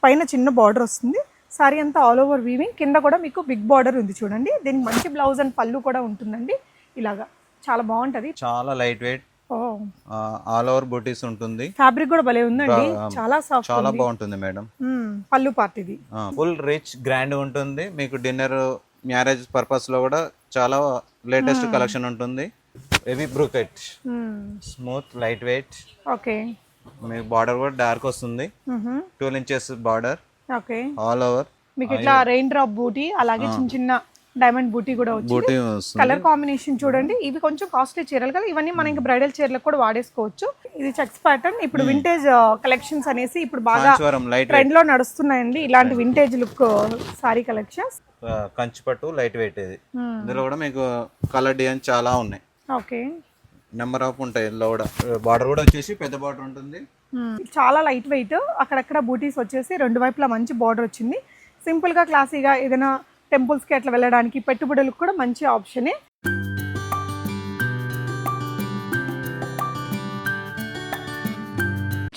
పైన చిన్న బార్డర్ వస్తుంది. సారీ అంతా ఆల్ ఓవర్ వీవింగ్, కింద కూడా మీకు బిగ్ బార్డర్ ఉంది చూడండి. దీనికి మంచి బ్లౌజ్ అండ్ పళ్ళు కూడా ఉంటుందండి. ఇలాగా చాలా బాగుంటది. చాలా లైట్ వెయిట్, ఆల్ ఓవర్ బూటీస్ ఉంటుంది. ఫ్యాబ్రిక్ కూడా భలే ఉందండి, చాలా సాఫ్ట్, చాలా బాగుంటుంది మేడం. పళ్ళు పార్ట్ ఇది ఫుల్ రిచ్ గ్రాండ్ ఉంటుంది. మీకు డిన్నర్ మ్యారేజ్ పర్పస్ లో కూడా చాలా లేటెస్ట్ కలెక్షన్ ఉంటుంది. Heavy brocade, smooth light weight. Okay, మీకు బార్డర్ కూడా డార్క్ వస్తుంది, 12 inches border. Okay, all over మీకు ఇట్లా రెయిన్ డ్రాప్ బూటీ, అలాగే చిన్న చిన్న డైమండ్ బూటీ కూడా వచ్చింది. కలర్ కాంబినేషన్ చూడండి. ఇవి కొంచెం కాస్ట్లీ చీరలు కదా, ఇవన్నీ మనం ఇంకా బ్రైడల్ చీరలకు కూడా వాడేసుకోవచ్చు. ఇది చెక్స్ ప్యాటర్న్. ఇప్పుడు వింటేజ్ కలెక్షన్స్ అనేసి ఇప్పుడు బాగా ట్రెండ్ లో నడుస్తున్నాయండి. ఇలాంటి వింటేజ్ లుక్ సారీ కలెక్షన్స్. కంచిపట్టు లైట్ వెయిట్ ఇది. ఇందులో కూడా మీకు కలర్ డిజైన్ చాలా ఉన్నాయి. ఓకే, నెంబర్ ఆఫ్ ఉంటాయి. ఇందులో కూడా బార్డర్ కూడా వచ్చేసి పెద్ద బార్డర్ ఉంటుంది. చాలా లైట్ వెయిట్. అక్కడక్కడ బూటీస్ వచ్చేసి రెండు వైపులా మంచి బార్డర్ వచ్చింది. సింపుల్ గా క్లాసీగా ఏదైనా టెంపుల్స్ కి అట్లా వెళ్ళడానికి, పెట్టుబడులకు కూడా మంచి ఆప్షనే.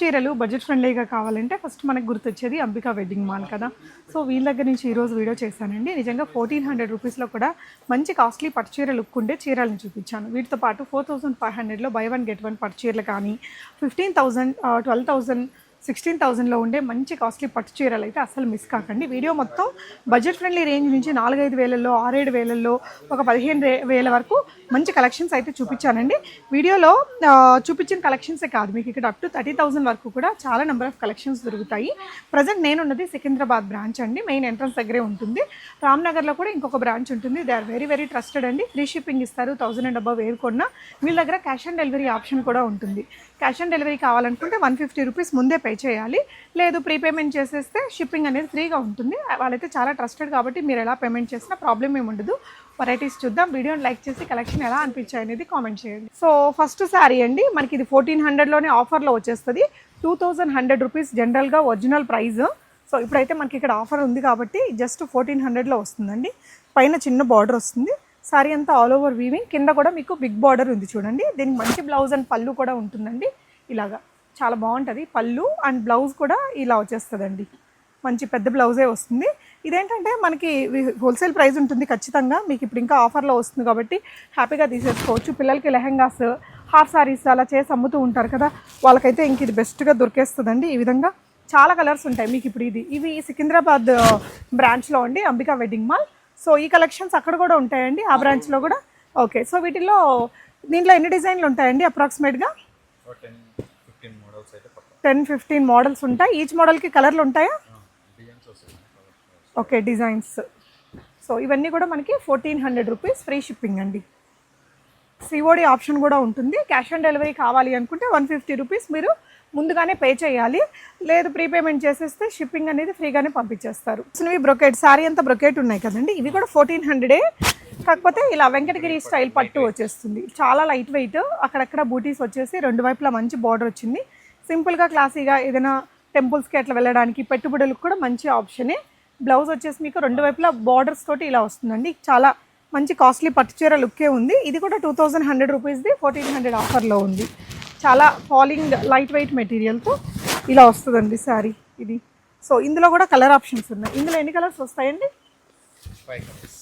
చీరలు బడ్జెట్ ఫ్రెండ్లీగా కావాలంటే ఫస్ట్ మనకు గుర్తొచ్చేది అంబికా వెడ్డింగ్ మాల్ కదా. సో వీళ్ళ దగ్గర నుంచి ఈరోజు వీడియో చేశానండి. నిజంగా 1400 రూపీస్లో కూడా మంచి కాస్ట్లీ పట్టు చీర లుక్ ఉండే చీరలను చూపించాను. వీటితో పాటు 4500లో బై వన్ గెట్ వన్ పట్టు చీరలు కానీ, 15,000, 12,000, 16,000లో ఉండే మంచి కాస్ట్లీ పట్టు చీరలు అయితే అసలు మిస్ కాకండి. వీడియో మొత్తం బడ్జెట్ ఫ్రెండ్లీ రేంజ్ నుంచి 4-5 వేలలో, 6-7 వేలలో, ఒక 15,000 వరకు మంచి కలెక్షన్స్ అయితే చూపించానండి. వీడియోలో చూపించిన కలెక్షన్సే కాదు, మీకు ఇక్కడ అప్ టు 30,000 వరకు కూడా చాలా నెంబర్ ఆఫ్ కలెక్షన్స్ దొరుకుతాయి. ప్రజెంట్ నేనున్నది సికింద్రాబాద్ బ్రాంచ్ అండి, మెయిన్ ఎంట్రన్స్ దగ్గరే ఉంటుంది. రామ్నగర్లో కూడా ఇంకొక బ్రాంచ్ ఉంటుంది. They are very very trusted అండి. ఫ్రీ షిప్పింగ్ ఇస్తారు. 1000 and above కొన్నా. వీళ్ళ దగ్గర క్యాష్ ఆన్ డెలివరీ ఆప్షన్ కూడా ఉంటుంది. క్యాష్ ఆన్ డెలివరీ కావాలనుకుంటే 150 రూపీస్ ముందే పే చేయాలి. లేదు ప్రీపేమెంట్ చేసేస్తే షిప్పింగ్ అనేది ఫ్రీగా ఉంటుంది. వాళ్ళైతే చాలా ట్రస్టెడ్ కాబట్టి మీరు ఎలా పేమెంట్ చేసినా ప్రాబ్లం ఏమి ఉండదు. వెరైటీస్ చూద్దాం. వీడియోని లైక్ చేసి కలెక్షన్ ఎలా అనిపించాయి అనేది కామెంట్ చేయండి. సో ఫస్ట్ శారీ అండి, మనకి ఇది 1400లోనే ఆఫర్లో వచ్చేస్తుంది. 2100 రూపీస్ జనరల్గా ఒరిజినల్ ప్రైస్. సో ఇప్పుడైతే మనకి ఇక్కడ ఆఫర్ ఉంది కాబట్టి జస్ట్ 1400లో వస్తుందండి. పైన చిన్న బార్డర్ వస్తుంది. సారీ అంతా ఆల్ ఓవర్ వీవింగ్, కింద కూడా మీకు బిగ్ బార్డర్ ఉంది చూడండి. దీనికి మంచి బ్లౌజ్ అండ్ పళ్ళు కూడా ఉంటుందండి. ఇలాగా చాలా బాగుంటుంది. పళ్ళు అండ్ బ్లౌజ్ కూడా ఇలా వచ్చేస్తుందండి. మంచి పెద్ద బ్లౌజే వస్తుంది. ఇదేంటంటే మనకి హోల్సేల్ ప్రైస్ ఉంటుంది ఖచ్చితంగా. మీకు ఇప్పుడు ఇంకా ఆఫర్లో వస్తుంది కాబట్టి హ్యాపీగా తీసేసుకోవచ్చు. పిల్లలకి లెహెంగాస్, హాఫ్ సారీస్ అలా చేసి అమ్ముతూ ఉంటారు కదా, వాళ్ళకైతే ఇంక ఇది బెస్ట్గా దొరికేస్తుందండి. ఈ విధంగా చాలా కలర్స్ ఉంటాయి మీకు. ఇప్పుడు ఇవి సికింద్రాబాద్ బ్రాంచ్లో అండి, అంబికా వెడ్డింగ్ మాల్. సో ఈ కలెక్షన్స్ అక్కడ కూడా ఉంటాయండి, ఆ బ్రాంచ్లో కూడా. ఓకే, సో వీటిల్లో దీంట్లో ఎన్ని డిజైన్లు ఉంటాయండి అప్రాక్సిమేట్గా? 10-15 మోడల్స్ ఉంటాయి. ఈచ్ మోడల్కి కలర్లు ఉంటాయా? Okay, designs. సో ఇవన్నీ కూడా మనకి 1400 రూపీస్ ఫ్రీ షిప్పింగ్ అండి. సిఓడి ఆప్షన్ కూడా ఉంటుంది. క్యాష్ ఆన్ డెలివరీ కావాలి అనుకుంటే 150 రూపీస్ మీరు ముందుగానే పే చేయాలి. లేదు ప్రీపేమెంట్ చేసేస్తే షిప్పింగ్ అనేది ఫ్రీగానే పంపించేస్తారు. ఇవి బ్రొకెట్, శారీ అంతా బ్రొకెట్ ఉన్నాయి కదండి. ఇవి కూడా 1400, కాకపోతే ఇలా వెంకటగిరి స్టైల్ పట్టు వచ్చేస్తుంది. చాలా లైట్ వెయిట్. అక్కడక్కడ బూటీస్ వచ్చేసి రెండు వైపులా మంచి బార్డర్ వచ్చింది. సింపుల్గా క్లాసీగా ఏదైనా టెంపుల్స్కి అట్లా వెళ్ళడానికి, పెట్టుబడులకు కూడా మంచి ఆప్షనే. బ్లౌజ్ వచ్చేసి మీకు రెండు వైపులా బార్డర్స్ తోటి ఇలా వస్తుందండి. చాలా మంచి కాస్ట్లీ పట్టు చీర లుక్కే ఉంది. ఇది కూడా 2100 రూపీస్ది 1400 ఆఫర్లో ఉంది. చాలా ఫాలింగ్ లైట్ వెయిట్ మెటీరియల్తో ఇలా వస్తుందండి శారీ ఇది. సో ఇందులో కూడా కలర్ ఆప్షన్స్ ఉన్నాయి. ఇందులో ఎన్ని కలర్స్ వస్తాయండి? 5 కలర్స్.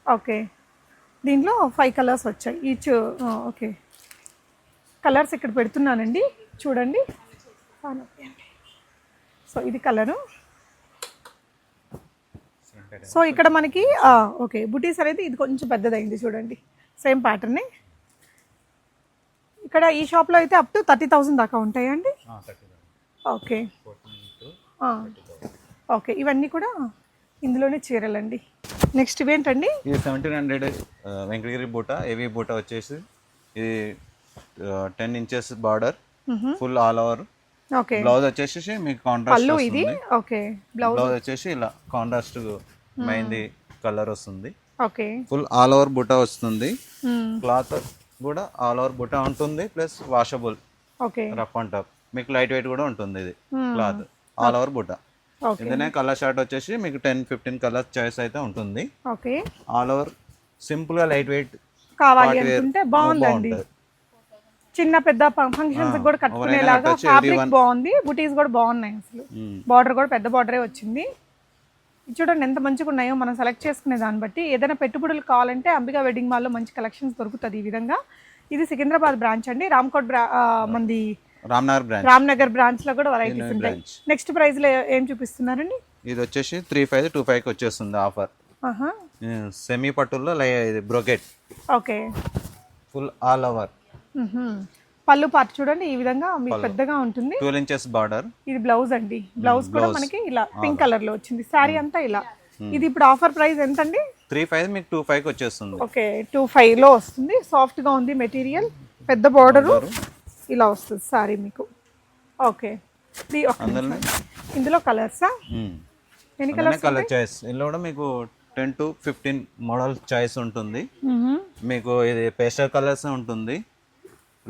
ఓకే, దీంట్లో 5 కలర్స్ వచ్చాయి ఈచ్. ఓకే, కలర్స్ ఇక్కడ పెడుతున్నానండి చూడండి. సో ఇది కలరు. సో ఇక్కడ మనకి ఓకే బుటీస్ అనేది ఇది కొంచెం పెద్దదైంది చూడండి. సేమ్ ప్యాటర్నే. ఇక్కడ ఈ షాప్లో అయితే అప్ టు 30,000 దాకా ఉంటాయండి. ఓకే ఓకే, ఇవన్నీ కూడా ఇందులోనే చీరలండి. నెక్స్ట్ ఇవేంటండి? ఇది 1700 వెంకటగిరి బూట, ఏవీ బూట వచ్చేసి ఇది 10 inches border, full all over. Okay, blouse వచ్చేసి మీకు కాంట్రాస్ట్ పళ్ళు ఇది. ఓకే, బ్లౌజ్ వచ్చేసి ఇలా కాంట్రాస్ట్ మెహందీ కలర్ వస్తుంది. ఓకే, ఫుల్ ఆల్ ఓవర్ బూట వస్తుంది. క్లాత్ కూడా ఆల్ ఓవర్ బూట ఉంటుంది, plus washable. Okay, rough and tough. మీకు లైట్ వెయిట్ కూడా ఉంటుంది. ఇది క్లాత్ ఆల్ ఓవర్ బూట. ఇందులో కలర్ షార్ట్ వచ్చేసి మీకు 10-15 కలర్ చాయిస్ అయితే ఉంటుంది. ఓకే, ఆల్ ఓవర్ సింపుల్ గా లైట్ వెయిట్ కావాలి అనుకుంటే బాగుందండి. చిన్న పెద్ద ఫంక్షన్స్ కూడా కట్టుకునేలాగా ఎవరైనా కట్టొచ్చు, ఫ్యాబ్రిక్ everyone. బాగుంది, బుటీస్ కూడా బాగున్నాయి. అసలు బార్డర్ కూడా పెద్ద బార్డరే వచ్చింది. ఇది చూడండి ఎంత మంచిగా ఉన్నాయో. మనం సెలెక్ట్ చేసుకునే దాన్ని బట్టి ఏదైనా పెట్టుబడులు కావాలంటే అంబికా వెడ్డింగ్ మాల్లో మంచి కలెక్షన్స్ దొరుకుతుంది ఈ విధంగా. ఇది సికింద్రాబాద్ బ్రాంచ్ అండి. రామ్కోట్ మంది రామ్నగర్ బ్రాంచ్ లో కూడా వెరైటీస్ ఉంటాయి. నెక్స్ట్ ప్రైస్ లో ఏం చూపిస్తున్నారండి? ఇది వచ్చేసి 3525 వచ్చేస్తుంది ఆఫర్. సెమీ పట్టుల్లో ఇది brocade. Okay, full all over. పళ్ళు పార్ట్ చూడండి ఈ విధంగా మీకు పెద్దగా ఉంటుంది. 12 ఇంచెస్ బార్డర్. ఇది బ్లౌజ్ అండి. బ్లౌజ్ కూడా మనకి ఇలా పింక్ కలర్ లో వచ్చింది. సారీ అంతా ఇలా. ఇది ఇప్పుడు ఆఫర్ ప్రైస్ ఎంత అండి? 35 మీకు 25 వచ్చేస్తుంది. ఓకే, 25 లో వస్తుంది. సాఫ్ట్ గా ఉంది మెటీరియల్, పెద్ద బార్డర్ ఇలా వస్తుంది సారీ మీకు. ఓకే, ఇందులో కలర్సా? ఎన్ని కలర్స్? కలర్ చాయిస్ ఇందులో కూడా మీకు 10 to 15 మోడల్ చాయిస్ ఉంటుంది. మీకు ఇది పేస్టల్ కలర్స్ ఉంటుంది,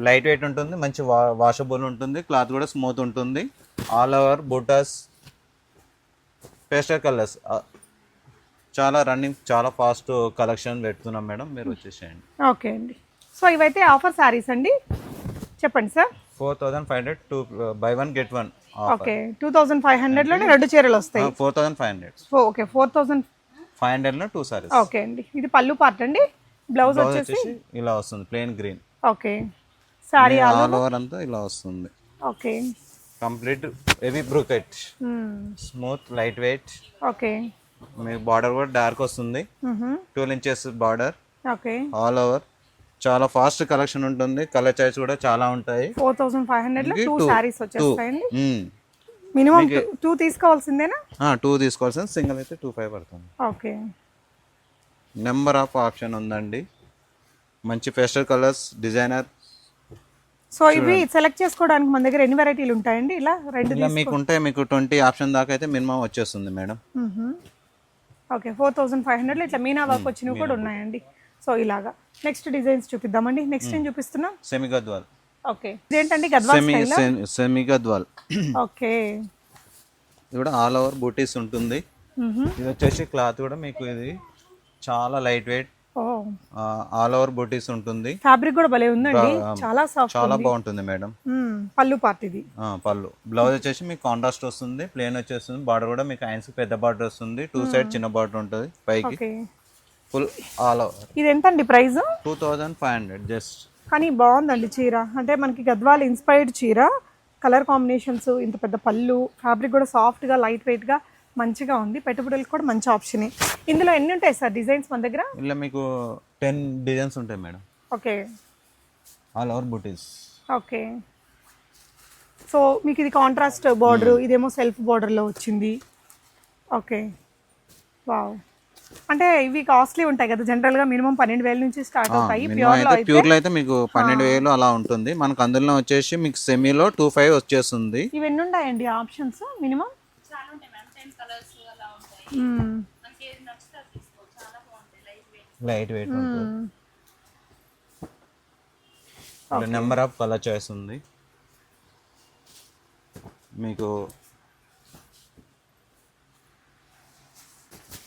లైట్ వెయిట్ ఉంటుంది, మంచి వాషబుల్ ఉంటుంది, క్లాత్ కూడా స్మూత్ ఉంటుంది. All over buttas, pastel colours చాలా రన్నింగ్, చాలా ఫాస్ట్ కలెక్షన్ పెడుతున్నాం మేడం, మీరు వచ్చేసేయండి. ఓకే అండి. సో ఇవైతే ఆఫర్ సారీస్ అండి, చెప్పండి sir. 4500 buy one get one. Okay, 2500 లోనే రెండు చీరలు వస్తాయి. 4500. ఓకే, 4500 లో 2 సారీస్. ఓకే అండి. ఇది పళ్ళు పార్ట్ అండి. బ్లౌజ్ వచ్చేసి ఇలా వస్తుంది, plain green. Okay, sari all over అంతా ఇలా వస్తుంది. Okay, complete heavy brocade, smooth light weight. Okay, మీకు బార్డర్ కూడా డార్క్ వస్తుంది, 12 inches border. Okay, all over చాలా ఫాస్ట్ కలెక్షన్ ఉంటుంది. కలర్ చాయిస్ కూడా చాలా ఉంటాయి. 4500 లో 2 సారీస్ వచ్చేస్తాయండి. మినిమం 2 తీసుకోవాల్సిందేనా? 2 తీసుకోవాల్సింది, సింగిల్ అయితే 25 పడుతుంది. ఓకే, నెంబర్ ఆఫ్ ఆప్షన్ ఉందండి, మంచి పేస్టల్ కలర్స్, డిజైనర్. సో ఇవి సెలెక్ట్ చేసుకోవడానికి మన దగ్గర ఎన్ని వెరైటీలు ఉంటాయండి? ఇలా రెండు మీకు ఉంటాయి, మీకు 20 ఆప్షన్ దాకా అయితే మినిమం వచ్చేస్తుంది మేడం. ఓకే, 4500 లో ఇట్లా మీనా వర్క్ వచ్చినవి కూడా ఉన్నాయండి. సో ఇలాగా నెక్స్ట్ డిజైన్స్ చూపిద్దామండి. నెక్స్ట్ ఏం చూపిస్తున్నాం? సెమీ గద్వాల్. ఓకే, ఇదేంటండి? Gadwal style. Semi Gadwal. Okay, ఇది కూడా ఆల్ ఓవర్ బూటీస్ ఉంటుంది. ఇది వచ్చేసి క్లాత్ కూడా మీకు ఇది చాలా లైట్ వెయిట్, ఆల్ ఓవర్ బూటీస్ ఉంటుంది. ఫ్యాబ్రిక్ కూడా భలే ఉందండి, చాలా సాఫ్ట్, చాలా బాగుంటుంది మేడం. పళ్ళు పార్ట్ ఇది. పళ్ళు. బ్లౌజ్ వచ్చేసి మీకు కాంట్రాస్ట్ వస్తుంది, ప్లేన్ వచ్చేస్తుంది. బార్డర్ కూడా మీకు హ్యాండ్స్ పెద్ద బార్డర్ వస్తుంది, 2 సైడ్ చిన్న బార్డర్ ఉంటుంది పైకి. Full all over. ఇది ఎంత అండి ప్రైస్? 2500 జస్ట్. కానీ బాగుందండి చీర, అంటే మనకి గద్వాల్ ఇన్స్పైర్డ్ చీర. కలర్ కాంబినేషన్స్, ఇంత పెద్ద పళ్ళు, ఫ్యాబ్రిక్ కూడా సాఫ్ట్ గా లైట్ వెయిట్ గా మంచిగా ఉంది. పెట్టుబడులకు కూడా మంచి ఆప్షన్. ఇందులో ఎన్ని ఉంటాయి సార్ డిజైన్స్ మన దగ్గర? ఇలా మీకు 10 డిజైన్స్ ఉంటాయి మేడం. ఓకే, ఆల్ ఓవర్ బూటీస్. ఓకే, సో మీకు ఇది కాంట్రాస్ట్ బార్డర్, ఇదేమో సెల్ఫ్ బార్డర్ లో వచ్చింది. Okay, wow. అంటే ఇవి కాస్ట్లీ ఉంటాయి కదా జనరల్ గా, మినిమం 12000 నుంచి స్టార్ట్ అవుతాయి. ప్యూర్ లో అయితే మీకు 12000 అలా ఉంటుంది. మనకు అందులో వచ్చేసి మీకు సెమీలో 25 వచ్చేస్తుంది. ఇవి ఎన్ని ఉంటాయండి ఆప్షన్స్? మినిమం లైట్ వెయిట్ ఉంటుంది. నెంబర్ ఆఫ్ కలర్ చాయిస్ ఉంది మీకు.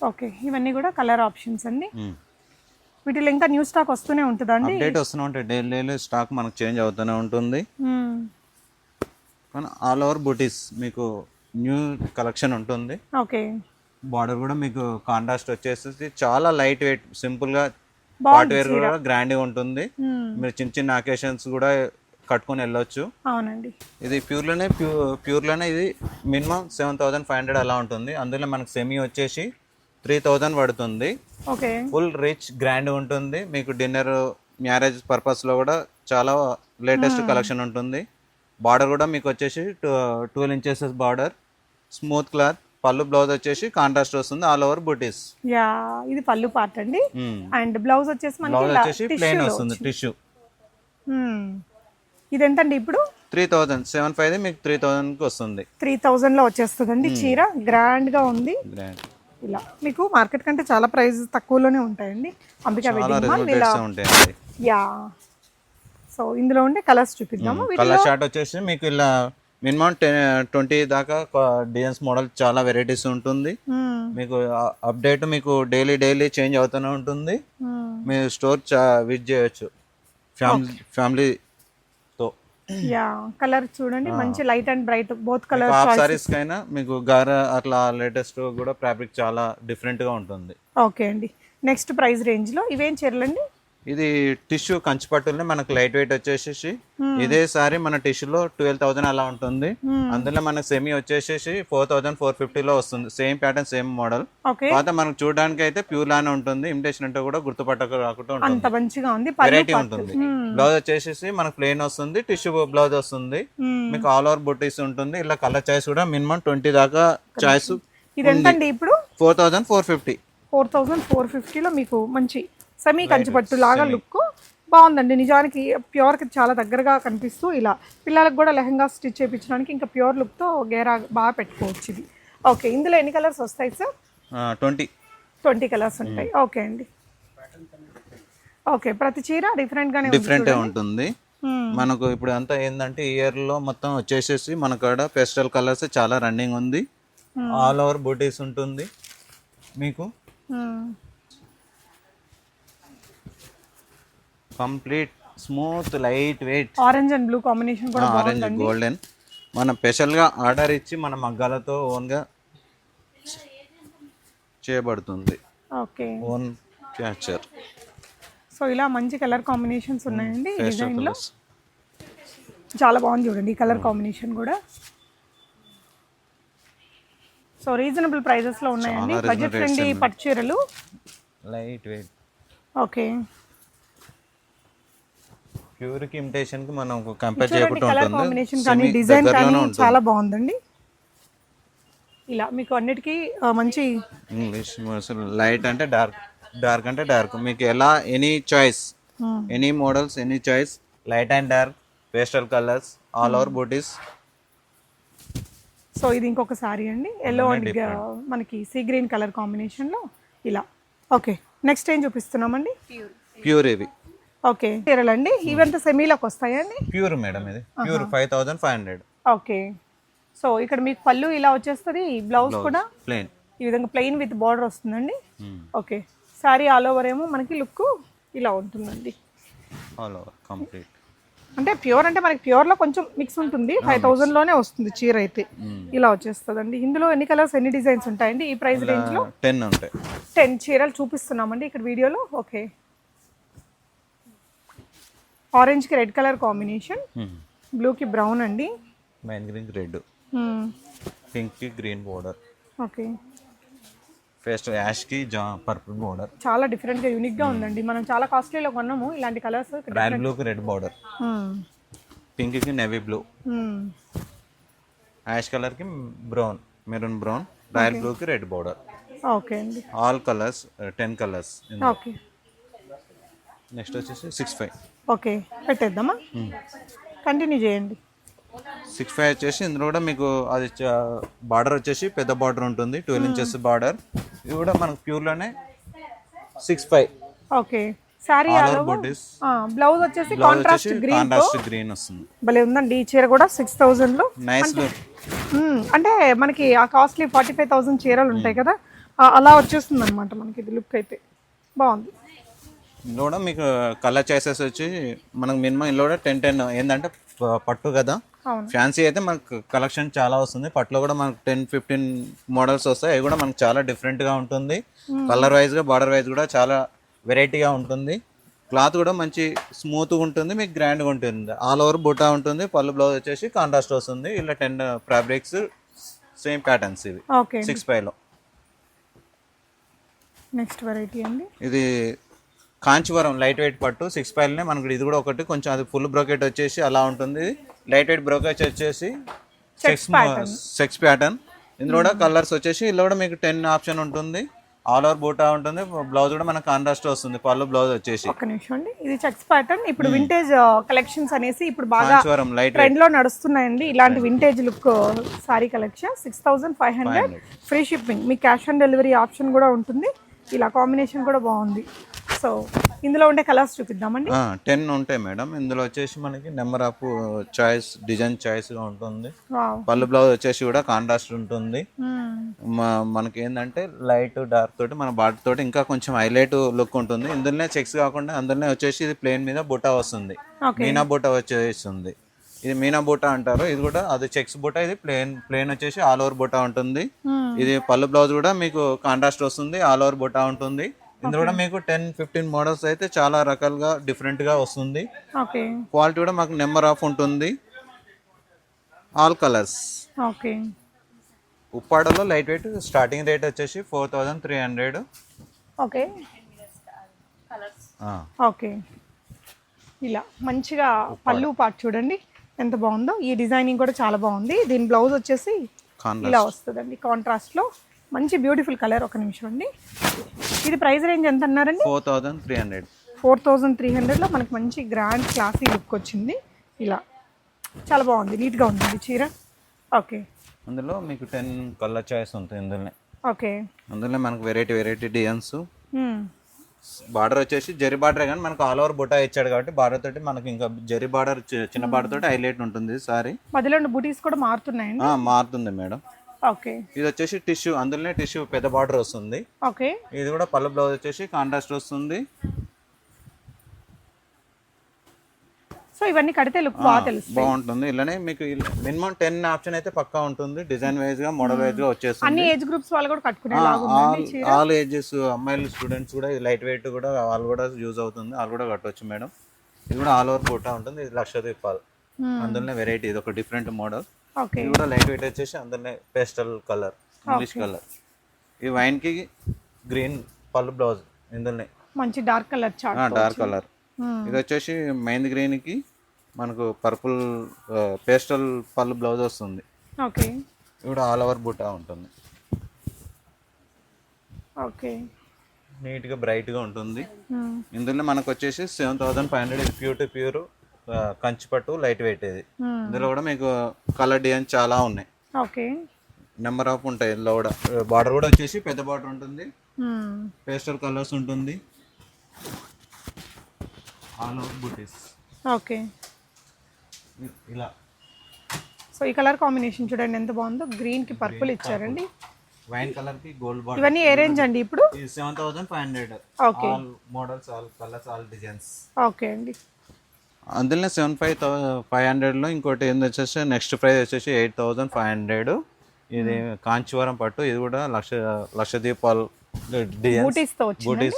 ఓకే, ఇవన్నీ కూడా కలర్ ఆప్షన్స్ అండి. వీటిలో ఇంకా న్యూ స్టాక్ వస్తూనే ఉంటుందండి, అప్డేట్ వస్తూనే ఉంటాయి. డైలీ స్టాక్ మనకు చేంజ్ అవుతూనే ఉంటుంది. కానీ ఆల్ ఓవర్ బూటీస్ మీకు న్యూ కలెక్షన్ ఉంటుంది. ఓకే, బార్డర్ కూడా మీకు కాంట్రాస్ట్ వచ్చేసి చాలా లైట్ వెయిట్, సింపుల్ గా పార్ట్ వేర్ కూడా గ్రాండ్ గా ఉంటుంది. మీరు చిన్న చిన్న అకేషన్స్ కూడా కట్టుకొని వెళ్ళొచ్చు. అవునండి, ఇది ప్యూర్ లోనే ఇది మినిమం 7500 అలా ఉంటుంది. అందులో మనకు సెమీ వచ్చేసి 3000 పడుతుంది. ఓకే, ఫుల్ రిచ్ గ్రాండ్ ఉంటుంది. మీకు డిన్నర్ మ్యారేజ్ పర్పస్ లో కూడా చాలా లేటెస్ట్ కలెక్షన్ ఉంటుంది. బార్డర్ కూడా మీకు వచ్చేసి 12 ఇంచెస్ బార్డర్, స్మూత్ క్లాత్. పళ్ళు, బ్లౌజ్ వచ్చేసి కాంట్రాస్ట్ వస్తుంది, ఆల్ ఓవర్ బూటీస్. యా, ఇది పళ్ళు పార్ట్ అండి. అండ్ బ్లౌజ్ వచ్చేసి ప్లెయిన్ వస్తుంది, టిష్యూ. ఇది ఎంతండి ఇప్పుడు? 3000 మీకు 3000 కి వస్తుంది. 3000 లో వచ్చేస్తుందండి చీర. గ్రాండ్ గా ఉంది. ఇలా మీకు మార్కెట్ కంటే చాలా ప్రైస్ తక్కువలోనే ఉంటాయండి అంబికా వెడ్డింగ్ మాల్. ఇలా యా, సో ఇందులో ఉండే కలర్స్ చూపిద్దాము. కలర్ చార్ట్ వచ్చేసి మీకు ఇలా మినిమం 20 దాకా డిజైన్స్ మోడల్ చాలా వెరైటీస్ ఉంటుంది. మీకు అప్డేట్ మీకు డైలీ చేంజ్ అవుతూనే ఉంటుంది. మీరు స్టోర్ విజిట్ చేయొచ్చు. ఫ్యామిలీ యా కలర్ చూడండి మంచి light and bright both colour half saris కైనా మీకు గార అట్లా లేటెస్ట్ కూడా ఫ్యాబ్రిక్ చాలా డిఫరెంట్ గా ఉంటుంది. ఓకే అండి. నెక్స్ట్ ప్రైస్ రేంజ్ లో ఇవేం చీరలండి? ఇది టిష్యూ కంచిపట్టులోనే మనకు లైట్ వెయిట్ వచ్చేసేసి ఇదే సారీ మన టిష్యూలో 12,000 అలా ఉంటుంది. అందులో మనకు సెమీ వచ్చేసేసి 4,450 లో వస్తుంది. Same pattern same model. తర్వాత మనకు చూడడానికి అయితే ప్యూర్ లానే ఉంటుంది. ఇమిటేషన్ అంటే కూడా గుర్తుపట్టక రాకుండా ఉంటుంది. అంత మంచిగా ఉంది. వెరైటీ ఉంటుంది. బ్లౌజ్ వచ్చేసేసి మనకు ప్లెయిన్ వస్తుంది, టిష్యూ బ్లౌజ్ వస్తుంది. మీకు ఆల్ ఓవర్ బుటీస్ ఉంటుంది. ఇలా కలర్ చాయిస్ కూడా మినిమం 20 దాకా చాయిస్. ఇది ఎంతండి ఇప్పుడు? 4,450. 4,450 లో మీకు మంచి సెమీ కంచిపట్టు లాగా లుక్ బాగుందండి. నిజానికి ప్యూర్కి చాలా దగ్గరగా కనిపిస్తూ ఇలా పిల్లలకు కూడా లెహంగా స్టిచ్ చేయించడానికి ఇంకా ప్యూర్ లుక్తో గేరా బాగా పెట్టుకోవచ్చు ఇది. ఓకే, ఇందులో ఎన్ని కలర్స్ వస్తాయి సార్? 20 కలర్స్ ఉంటాయి. ఓకే అండి. ఓకే, ప్రతి చీర డిఫరెంట్ ఉంటుంది. మనకు ఇప్పుడు అంతా ఏంటంటే ఇయర్ లో మొత్తం వచ్చేసేసి మన కాడ పేస్టల్ కలర్స్ చాలా రన్నింగ్ ఉంది. ఆల్ ఓవర్ బూటీస్ ఉంటుంది మీకు. Complete smooth light wait orange and blue combination కూడా ఆరెంజ్ గోల్డెన్. మనం స్పెషల్ గా ఆర్డర్ ఇచ్చి మన మగ్గాలతో ఓన్ గా చేయబడుతుంది. Okay, own catcher. సో ఇలా మంచి కలర్ కాంబినేషన్స్ ఉన్నాయండి ఈ డిజైన్ లో. చాలా బాగుంది చూడండి ఈ కలర్ కాంబినేషన్ కూడా. సో రీజనబుల్ ప్రైజెస్ లో ఉన్నాయండి. బడ్జెట్ ఫ్రెండ్లీ పట్టు చీరలు లైట్ వెయిట్. ఓకే, ప్యూర్ కి ఇమిటేషన్ కి మనం కంపేర్ చేయకుండా కలర్ కాంబినేషన్ కానీ డిజైన్ కానీ చాలా బాగుందండి. ఇలా మీకు అన్నిటికీ మంచి ఇంగ్లీష్ లైట్ అంటే డార్క్, డార్క్ అంటే డార్క్. మీకు ఎలా any choice, any models, any choice. Light and dark, pastel colours, all over butis. So ఇది ఇంకొక సారీ అండి, ఎల్లో అండ్ మనకి సీ గ్రీన్ కలర్ కాంబినేషన్ లో ఇలా. ఓకే, నెక్స్ట్ ఏం చూపిస్తున్నామండి? ప్యూర్ ఇవి. ఓకే, చీరలండి ఇవంతా సెమీలోకి వస్తాయండి? ప్యూర్ మేడం, ఇది ప్యూర్ 5,500. ఓకే, సో ఇక్కడ మీకు పళ్ళు ఇలా వచ్చేస్తుంది, బ్లౌజ్ కూడా ప్లెయిన్ ఈ విధంగా ప్లెయిన్ విత్ బార్డర్ వస్తుందండి. ఓకే, సారీ ఆల్ ఓవర్ ఏమో మనకి లుక్ ఇలా ఉంటుందండి. All over complete. అంటే ప్యూర్ అంటే మనకి ప్యూర్లో కొంచెం మిక్స్ ఉంటుంది. 5,000 లోనే వస్తుంది చీర అయితే. ఇలా వచ్చేస్తుందండి. ఇందులో ఎన్ని కలర్స్, ఎన్ని డిజైన్స్ ఉంటాయండి ఈ ప్రైస్ రేంజ్ లో? 10 ఉంటాయి. 10 చీరలు చూపిస్తున్నామండి ఇక్కడ వీడియోలో. ఓకే, ఆరెంజ్ కి రెడ్ కలర్ కాంబినేషన్, బ్లూ కి బ్రౌన్ అండి, మైన్ గ్రీన్ రెడ్, పింక్ కి green border. Okay, first ash కి పర్పుల్ బోర్డర్. చాలా డిఫరెంట్ గా యూనిక్ గా ఉందండి. మనం చాలా కాస్ట్లీలో కొన్నాము ఇలాంటి కలర్స్. రాయల్ బ్లూ కి రెడ్ బోర్డర్, పింక్ కి నేవీ బ్లూ, యాష్ కలర్ కి brown, maroon brown, royal blue కి రెడ్ బోర్డర్. ఓకే అండి, all colours 10 colours. Okay, next వచ్చేసి 6,500. ఓకే, పెట్టేద్దామా? కంటిన్యూ చేయండి. 6,500 వచ్చేసి ఇందులో కూడా మీకు అది బార్డర్ వచ్చేసి పెద్ద బార్డర్ ఉంటుంది, 12 ఇంచెస్ బార్డర్. ఇది కూడా మనకు ప్యూర్లోనే 6,500. ఓకే, సారీ బ్లౌజ్ వచ్చేసి కాంట్రాస్ట్ గ్రీన్ వస్తుంది. భలే ఉందండి ఈ చీర కూడా 6,000 లో. Nice look. అంటే మనకి ఆ కాస్ట్లీ 45,000 చీరలు ఉంటాయి కదా, అలా వచ్చేస్తుంది అనమాట మనకి ఇది లుక్ అయితే. బాగుంది. ఇందులో కూడా మీకు కలర్ చాయిసెస్ వచ్చి మనకు మినిమం ఇందులో కూడా 10 ఏంటంటే పట్టు కదా, ఫ్యాన్సీ అయితే మనకు కలెక్షన్ చాలా వస్తుంది. పట్టులో కూడా మనకు 10-15 మోడల్స్ వస్తాయి. అవి కూడా మనకు చాలా డిఫరెంట్గా ఉంటుంది. కలర్ వైజ్గా, బార్డర్ వైజ్ కూడా చాలా వెరైటీగా ఉంటుంది. క్లాత్ కూడా మంచి స్మూత్గా ఉంటుంది, మీకు గ్రాండ్గా ఉంటుంది. ఆల్ ఓవర్ బుటా ఉంటుంది. పళ్ళు బ్లౌజ్ వచ్చేసి కాంట్రాస్ట్ వస్తుంది. ఇలా 10 ఫ్యాబ్రిక్స్ సేమ్ ప్యాటర్న్స్ ఇవి 6,500లో. నెక్స్ట్ వెరైటీ అండి, ఇది కాంచీవరం లైట్ వెయిట్ పట్టు 6,500లోనే మనకి. ఇది కూడా ఒకటి కొంచెం అది ఫుల్ బ్రోకెట్ వచ్చేసి అలా ఉంటుంది. లైట్ వెయిట్ బ్రోకెట్ వచ్చేసి చెక్స్ ప్యాటర్న్. ఇందులో కూడా కలర్స్ వచ్చేసి ఇలా కూడా మీకు 10 ఆప్షన్ ఉంటుంది. ఆల్ ఓవర్ బూటా ఉంటుంది. బ్లౌజ్ కూడా మనకు కాంట్రాస్ట్ వస్తుంది. పళ్ళు బ్లౌజ్ వచ్చేసి. ఒక్క నిమిషం అండి, ఇది చెక్స్ ప్యాటర్న్. ఇప్పుడు వింటేజ్ కలెక్షన్స్ అనేసి ఇప్పుడు బాగా ట్రెండ్ లో నడుస్తున్నాయండి. ఇలాంటి vintage look sorry collection 6,500 free shipping. మీకు క్యాష్ ఆన్ డెలివరీ ఆప్షన్ కూడా ఉంటుంది. ఇలా కాంబినేషన్ కూడా బాగుంది. సో ఇందులో ఉండే కలర్స్ చూపిద్దామండి. 10 ఉంటాయి మేడం. ఇందులో వచ్చేసి మనకి number of choice, design choice గా ఉంటుంది. పళ్ళు బ్లౌజ్ వచ్చేసి కూడా కాంట్రాస్ట్ ఉంటుంది. మనకి ఏంటంటే లైట్ డార్క్ తోటి మన బార్డర్ తోటి ఇంకా కొంచెం హైలైట్ లుక్ ఉంటుంది. ఇందులోనే చెక్స్ కాకుండా అందులోనే వచ్చేసి ఇది ప్లేన్ మీద బుట్ట వస్తుంది, మీనా బుట్ట వచ్చేస్తుంది. ఇది మీనా బూటా అంటారు. ఇది కూడా అది చెక్స్ బూటా, ఇది ప్లేన్ వచ్చేసి ఆల్ ఓవర్ బూటా ఉంటుంది. ఇది పళ్ళు బ్లౌజ్ కూడా మీకు కాంట్రాస్ట్ వస్తుంది, ఆల్ ఓవర్ బూటా ఉంటుంది. ఇందులో కూడా మీకు 10-15 మోడల్స్ అయితే చాలా రకాలుగా డిఫరెంట్ గా వస్తుంది. ఓకే. క్వాలిటీ కూడా మాకు నెంబర్ ఆఫ్ ఉంటుంది, ఆల్ కలర్స్. ఓకే. ఉప్పాడలో లైట్ వెయిట్ స్టార్టింగ్ రేట్ వచ్చేసి 4300. ఓకే. ఓకే. ఇలా మంచిగా పళ్ళు పార్ట్ చూడండి ఎంత బాగుందో. ఈ డిజైనింగ్ కూడా చాలా బాగుంది. దీని బ్లౌజ్ వచ్చేసి ఇలా వస్తుందండి కాంట్రాస్ట్ లో, మంచి బ్యూటిఫుల్ కలర్. ఒక నిమిషం అండి, ఇది ప్రైస్ రేంజ్ ఎంత అన్నారండి? 4300. 4300 లో మనకి మంచి గ్రాండ్ క్లాసీ లుక్ వచ్చింది. ఇలా చాలా బాగుంది, నీట్గా ఉంది చీర. ఓకే. అందులో మీకు 10 కలర్ చాయిస్ ఉంటుంది ఇందులోనే. ఓకే. అందులో మనకు వెరైటీ డిజైన్స్. బార్డర్ వచ్చేసి జరీ బార్డర్, కానీ మనకు ఆల్ ఓవర్ బుటా ఇచ్చాడు కాబట్టి బార్డర్ తోటి మనకి ఇంకా జరీ బార్డర్ చిన్న బార్డర్ తోటి హైలైట్ ఉంటుంది సారీ. మధ్యలో బూటీస్ కూడా మారుతున్నాయండి? మారుతుంది మేడం. ఓకే. ఇది వచ్చేసి టిష్యూ, అందులోనే టిష్యూ పెద్ద బార్డర్ వస్తుంది. ఓకే. ఇది కూడా పళ్ళు బ్లౌజ్ వచ్చేసి కాంట్రాస్ట్ వస్తుంది. సో ఇవన్నీ కడితే లుక్ బాగా తెలుస్తుంది, బాగుంటుంది. ఇలానే మీకు మినిమం 10 ఆప్షన్ అయితే పక్కా ఉంటుంది. డిజైన్ వైజ్ గా, మోడల్ వైజ్ గా వచ్చేస్తుంది. అన్ని ఏజ్ గ్రూప్స్ వాళ్ళు కూడా కట్టుకునే ఆల్ ఏజెస్, అమ్మాయిలు స్టూడెంట్స్ కూడా, లైట్ వెయిట్ కూడా వాళ్ళు కూడా యూజ్ అవుతుంది, వాళ్ళు కూడా కట్టవచ్చు మేడం. ఇది కూడా ఆల్ ఓవర్ బూటా ఉంటుంది. ఇది లక్షదీపాలు, అందులోనే వెరైటీ, ఇది ఒక డిఫరెంట్ మోడల్. ఇది కూడా లైట్ వెయిట్ వచ్చేసి అందులోనే పేస్టల్ కలర్, ఇంగ్లీష్ కలర్. ఈ వైన్ కి గ్రీన్ పళ్ళు బ్లౌజ్, ఇందులోనే మంచి dark colour chart, dark colour. ఇది వచ్చేసి మెహందీ గ్రీన్ కి మనకు పర్పుల్ పేస్టల్ పళ్ళు బ్లౌజ్ వస్తుంది. ఓకే. ఇది కూడా ఆల్ ఓవర్ బూటా ఉంటుంది. ఓకే. నీట్ గా బ్రైట్ గా ఉంటుంది. ఇందులో మనకు వచ్చేసి 7500. ఇది ప్యూర్ కంచిపట్టు లైట్ వెయిట్. ఇది ఇందులో కూడా మీకు కలర్ డిజైన్ చాలా ఉన్నాయి. ఓకే. నెంబర్ ఆఫ్ ఉంటాయి. ఇందులో కూడా బార్డర్ కూడా వచ్చేసి పెద్ద బార్డర్ ఉంటుంది, పేస్టల్ కలర్స్ ఉంటుంది, ఆల్ ఓవర్ బూటీస్. ఓకే. ఇలా. సో ఈ కలర్ కాంబినేషన్ చూడండి ఎంత బాగుందో, గ్రీన్ కి పర్పుల్ ఇచ్చారండి, వైన్ కలర్ కి గోల్డ్ బార్డర్. ఇవన్నీ ఏ రేంజ్ అండి ఇప్పుడు? 7500. Okay. All models, all colours, all designs. Okay అండి. అందులోనే 7500 లో ఇంకోటి ఏంది వచ్చేసి నెక్స్ట్ ప్రైస్ వచ్చేసి 8500. ఇది కాంచీవరం పట్టు. ఇది కూడా లక్షదీపాలు బూటీస్ తో వచ్చింది.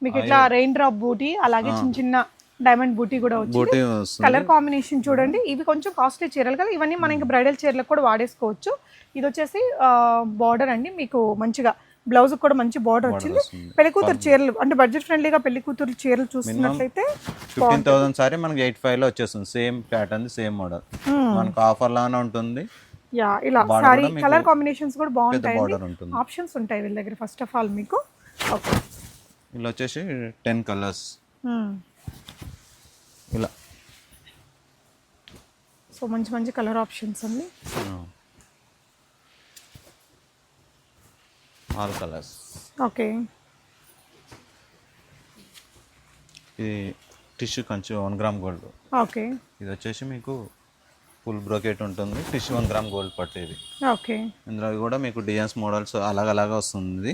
మీకు ఇట్లా రెయిన్ డ్రాప్ బూటీ, అలాగే చిన్న చిన్న డైమండ్ బూటీ కూడా వచ్చింది. కలర్ కాంబినేషన్ చూడండి. ఇవి కొంచెం కాస్ట్లీ చీరలు కదా, ఇవన్నీ మనం ఇంకా బ్రైడల్ చీరలకు కూడా వాడేసుకోవచ్చు. ఇది వచ్చేసి బార్డర్ అండి, మీకు మంచిగా బ్లౌజ్ కూడా మంచి బార్డర్ వచ్చింది. పెళ్లి కూతురు చీరలు అంటే బడ్జెట్ ఫ్రెండ్లీగా పెళ్లి కూతురు చీరలు చూస్తున్నట్లయితే 15,000 సారీ మనకి 85 లో వచ్చేస్తుంది. సేమ్ ప్యాటర్న్, సేమ్ మోడల్, మనకు ఆఫర్ లానే ఉంటుంది. యా, ఇలా సారీ కలర్ కాంబినేషన్స్ కూడా బాగుంటాయి, ఆప్షన్స్ ఉంటాయి వీళ్ళ దగ్గర. ఫస్ట్ ఆఫ్ ఆల్ మీకు ఓకే, ఇలా వచ్చేసి 10 కలర్స్ ఇలా. సో మంచి మంచి కలర్ ఆప్షన్స్ అండి, ఆల్ కలర్స్. ఓకే. ఇది tissue Kanchi 1 gram gold. Okay. ఇది వచ్చేసి మీకు ఫుల్ బ్రోకెట్ ఉంటుంది, టిష్యూ 1 గ్రామ్ గోల్డ్ పట్టు. ఇది ఓకే. ఇందులో కూడా మీకు డిజైన్స్ మోడల్స్ అలాగా వస్తుంది.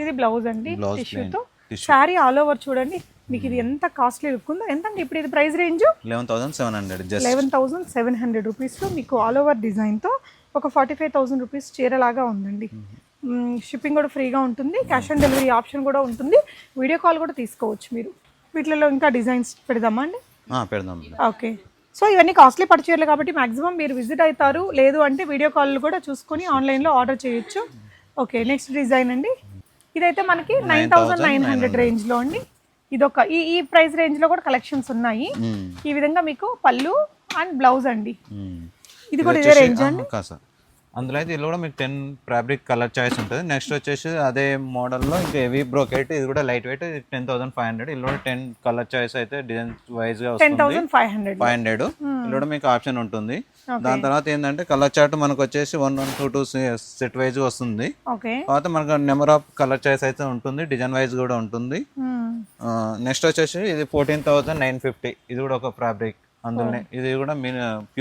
ఇది బ్లౌజ్ అండి, టిష్యూతో. సారీ ఆల్ ఓవర్ చూడండి మీకు ఇది ఎంత కాస్ట్లీ లుక్ ఉందో. ఎంత అండి ఇప్పుడు ఇది ప్రైస్ రేంజ్? 11,700. 11,700 రూపీస్లో మీకు ఆల్ ఓవర్ డిజైన్తో ఒక 45,000 రూపీస్ చీరలాగా ఉందండి. షిప్పింగ్ కూడా ఫ్రీగా ఉంటుంది, క్యాష్ ఆన్ డెలివరీ ఆప్షన్ కూడా ఉంటుంది, వీడియో కాల్ కూడా తీసుకోవచ్చు మీరు. వీటిలో ఇంకా డిజైన్స్ పెడదామా అండి? పెడదాం. ఓకే. సో ఇవన్నీ కాస్ట్లీ పట్టు చీరలు కాబట్టి మాక్సిమం మీరు విజిట్ అవుతారు, లేదు అంటే వీడియో కాల్ కూడా చూసుకొని ఆన్లైన్లో ఆర్డర్ చేయొచ్చు. ఓకే, నెక్స్ట్ డిజైన్ అండి. ఇదైతే మనకి 9,900 రేంజ్లో అండి. ఇదొక ఈ ప్రైస్ రేంజ్లో కూడా కలెక్షన్స్ ఉన్నాయి. ఈ విధంగా మీకు పళ్ళు అండ్ బ్లౌజ్ అండి. ఇది కూడా ఇదే రేంజ్ అండి? అందులో అయితే ఇది కూడా మీకు 10 ఫ్యాబ్రిక్ కలర్ చాయిస్ ఉంటుంది. నెక్స్ట్ వచ్చేసి అదే మోడల్లో ఇంకా హెవీ బ్రోకెట్. ఇది కూడా లైట్ వెయిట్, 10,500. ఇలా కూడా 10 కలర్ చాయిస్ అయితే డిజైన్ వైజ్ గా వస్తుంది. 10,500 ఇలా కూడా మీకు ఆప్షన్ ఉంటుంది. దాని తర్వాత ఏంటంటే కలర్ చార్ట్ మనకు వచ్చేసి 1, 1, 2, 2 సెట్ వైజ్ వస్తుంది. తర్వాత మనకు నెంబర్ ఆఫ్ కలర్ చాయిస్ అయితే ఉంటుంది, డిజైన్ వైజ్ కూడా ఉంటుంది. నెక్స్ట్ వచ్చేసి ఇది 14,950. ఇది కూడా ఒక ఫ్యాబ్రిక్ అందులోనే. ఇది కూడా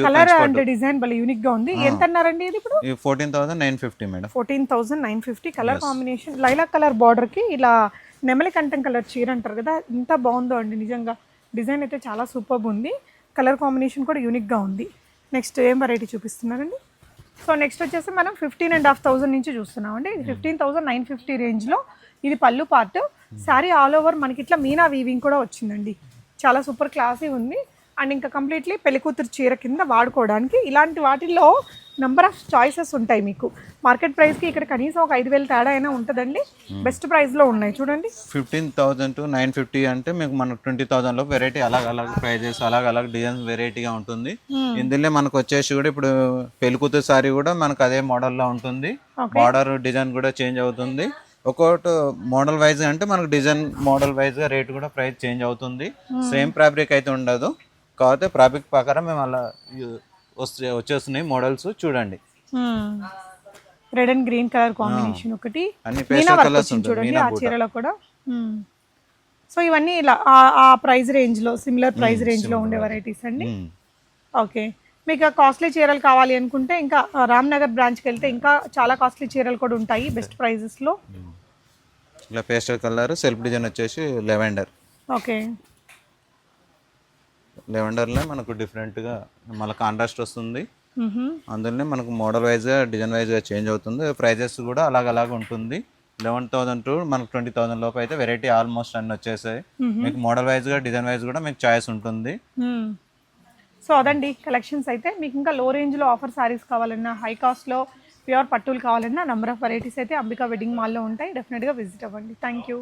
కలర్ అండ్ డిజైన్ భలే యూనిక్ గా ఉంది. ఎంత అన్నారండి ఇది ఇప్పుడు? 14,950 madam. 14,950. Colour combination lilac colour border కి ఇలా నెమలి కంఠం కలర్ చీర అంటారు కదా, ఎంత బాగుందో అండి నిజంగా. డిజైన్ అయితే చాలా సూపర్ ఉంది. కలర్ కాంబినేషన్ కూడా యూనిక్గా ఉంది. నెక్స్ట్ ఏం వెరైటీ చూపిస్తున్నారండి? సో నెక్స్ట్ వచ్చేసి మనం 15,500 నుంచి చూస్తున్నామండి. ఇది 15,950 రేంజ్లో. ఇది పళ్ళు పార్ట్. శారీ ఆల్ ఓవర్ మనకి ఇట్లా మీనా వీవింగ్ కూడా వచ్చిందండి. చాలా సూపర్ క్లాసీ ఉంది. అండ్ ఇంకా కంప్లీట్లీ పెళ్లికూతురు చీర కింద వాడుకోవడానికి. ఇలాంటి వాటిల్లో నెంబర్ ఆఫ్ చాయిసెస్ ఉంటాయి మీకు. మార్కెట్ ప్రైస్కి ఇక్కడ కనీసం ఒక 5,000 తేడా అయినా ఉంటుందండి. బెస్ట్ ప్రైస్లో ఉన్నాయి చూడండి. 15,000 to 950 అంటే మీకు మనకు 20,000లో వెరైటీ అలాగ ప్రైజెస్ అలాగ డిజైన్స్ వెరైటీగా ఉంటుంది. ఇందులో మనకు వచ్చేసి కూడా ఇప్పుడు పెళ్లికూతురు సారీ కూడా మనకు అదే మోడల్లో ఉంటుంది. బార్డర్ డిజైన్ కూడా చేంజ్ అవుతుంది. ఒక్కొక్కటి మోడల్ వైజ్ అంటే మనకు డిజైన్ మోడల్ వైజ్గా రేట్ కూడా ప్రైస్ చేంజ్ అవుతుంది. సేమ్ ఫ్యాబ్రిక్ అయితే ఉండదు. కాకపోతే ఫ్యాబ్రిక్ ప్రకారం మేము అలా వచ్చేస్తున్నాయి మోడల్స్ చూడండి. Red and green colour combination ఒకటి, అన్ని పేస్టల్ కలర్స్ చూడండి ఆ చీరలో కూడా. సో ఇవన్నీ ఇలా ఆ ప్రైస్ రేంజ్లో, సిమిలర్ ప్రైస్ రేంజ్లో ఉండే వెరైటీస్ అండి. ఓకే, మీకు కాస్ట్లీ చీరలు కావాలి అనుకుంటే ఇంకా రామ్నగర్ బ్రాంచ్కి వెళ్తే ఇంకా చాలా కాస్ట్లీ చీరలు కూడా ఉంటాయి బెస్ట్ ప్రైజెస్లో. ఇలా పేస్టల్ కలర్ సెల్ఫ్ డిజైన్ వచ్చేసి లెవెండర్. ఓకే, లెవెండర్లో మనకు డిఫరెంట్గా మళ్ళీ కాంట్రాస్ట్ వస్తుంది. అందులోనే మనకు మోడల్ వైజ్గా డిజైన్ వైజ్గా చేంజ్ అవుతుంది. ప్రైజెస్ కూడా అలాగ ఉంటుంది. 11,000 to మనకు 20,000 లోపు అయితే వెరైటీ ఆల్మోస్ట్ అన్ని వచ్చేసాయి. మీకు మోడల్ వైజ్గా డిజైన్ వైజ్ కూడా మీకు చాయిస్ ఉంటుంది. సో అదండి కలెక్షన్స్ అయితే. మీకు ఇంకా లో రేంజ్లో ఆఫర్ శారీస్ కావాలన్నా, హై కాస్ట్లో ప్యూర్ పట్టులు కావాలన్నా నెంబర్ ఆఫ్ వెరైటీస్ అయితే అంబికా వెడ్డింగ్ మాల్లో ఉంటాయి. డెఫినెట్గా విజిట్ అవ్వండి. Thank you.